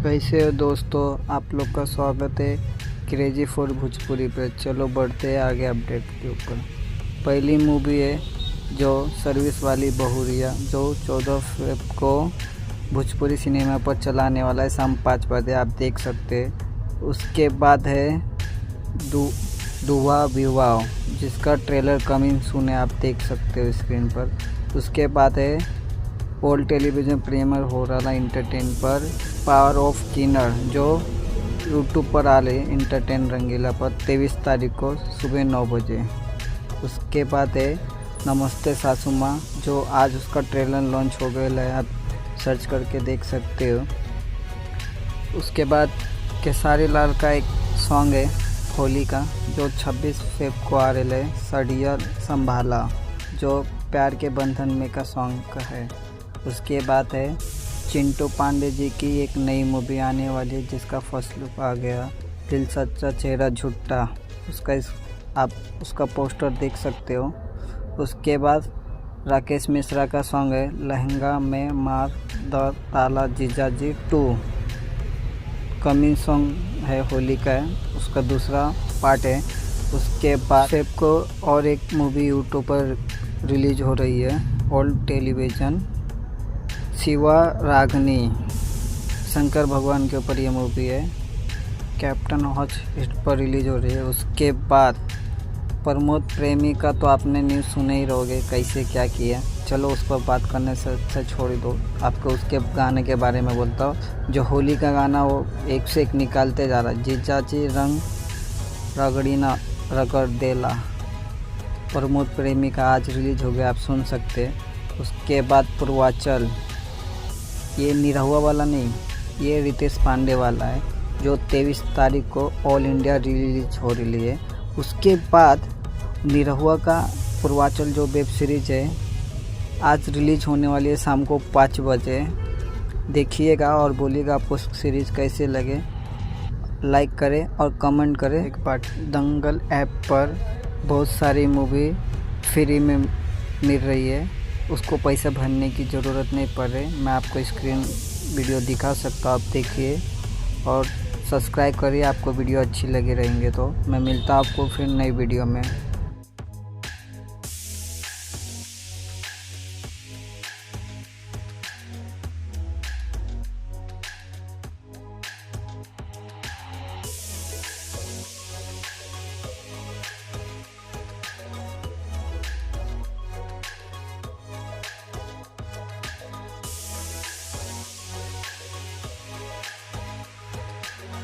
कैसे हो दोस्तों, आप लोग का स्वागत है क्रेजी फॉर भोजपुरी पे। चलो बढ़ते हैं आगे अपडेट के ऊपर। पहली मूवी है जो सर्विस वाली बहुरिया, जो 14 फरवरी को भोजपुरी सिनेमा पर चलाने वाला है शाम 5 बजे, आप देख सकते हैं। उसके बाद है दुआ विवाह, जिसका ट्रेलर कमिंग सून है, आप देख सकते हो स्क्रीन पर। उसके बाद है ऑल टेलीविज़न प्रीमियर हो रहा एंटरटेन पर पावर ऑफ किन्नर, जो यूट्यूब पर आ रहे एंटरटेन रंगीला पर 23 तारीख को सुबह 9 बजे। उसके बाद है नमस्ते सासू माँ, जो आज उसका ट्रेलर लॉन्च हो गया है, आप सर्च करके देख सकते हो। उसके बाद खेसारी लाल का एक सॉन्ग है होली का, जो 26 फरवरी को आ रहा है, सड़िया संभाला, जो प्यार के बंधन में का सॉन्ग का है। उसके बाद है चिंटू पांडे जी की एक नई मूवी आने वाली है, जिसका फर्स्ट लुक आ गया, दिल सच्चा चेहरा झूठा, आप उसका पोस्टर देख सकते हो। उसके बाद राकेश मिश्रा का सॉन्ग है लहंगा में मार द ताला जीजाजी 2, कमिंग सॉन्ग है, होली का है, उसका दूसरा पार्ट है। उसके बाद फेब को और एक मूवी यूट्यूब पर रिलीज हो रही है, ऑल टेलीविज़न शिवा रागनी, शंकर भगवान के ऊपर ये मूवी है, कैप्टन हॉच इस पर रिलीज हो रही है। उसके बाद प्रमोद प्रेमी का तो आपने न्यूज़ सुने ही रहोगे, कैसे क्या किया। चलो उस पर बात करने से अच्छा छोड़ दो, आपको उसके गाने के बारे में बोलता हूँ। जो होली का गाना वो एक से एक निकालते जा रहा है, जीजाजी रंग रगड़ीना रगड़ देला, प्रमोद प्रेमी का आज रिलीज हो गया, आप सुन सकते हैं। उसके बाद पूर्वांचल, ये निरहुआ वाला नहीं, ये रितेश पांडे वाला है, जो 23 तारीख को ऑल इंडिया रिलीज हो रही है। उसके बाद निरहुआ का पूर्वांचल जो वेब सीरीज़ है, आज रिलीज होने वाली है शाम को 5 बजे। देखिएगा और बोलिएगा आपको सीरीज़ कैसे लगे, लाइक करें और कमेंट करें। एक बार दंगल ऐप पर बहुत सारी मूवी फ्री में मिल रही है, उसको पैसा भरने की ज़रूरत नहीं पड़ रही। मैं आपको स्क्रीन वीडियो दिखा सकता हूँ, आप देखिए और सब्सक्राइब करिए, आपको वीडियो अच्छी लगी रहेंगे तो। मैं मिलता हूँ आपको फिर नई वीडियो में।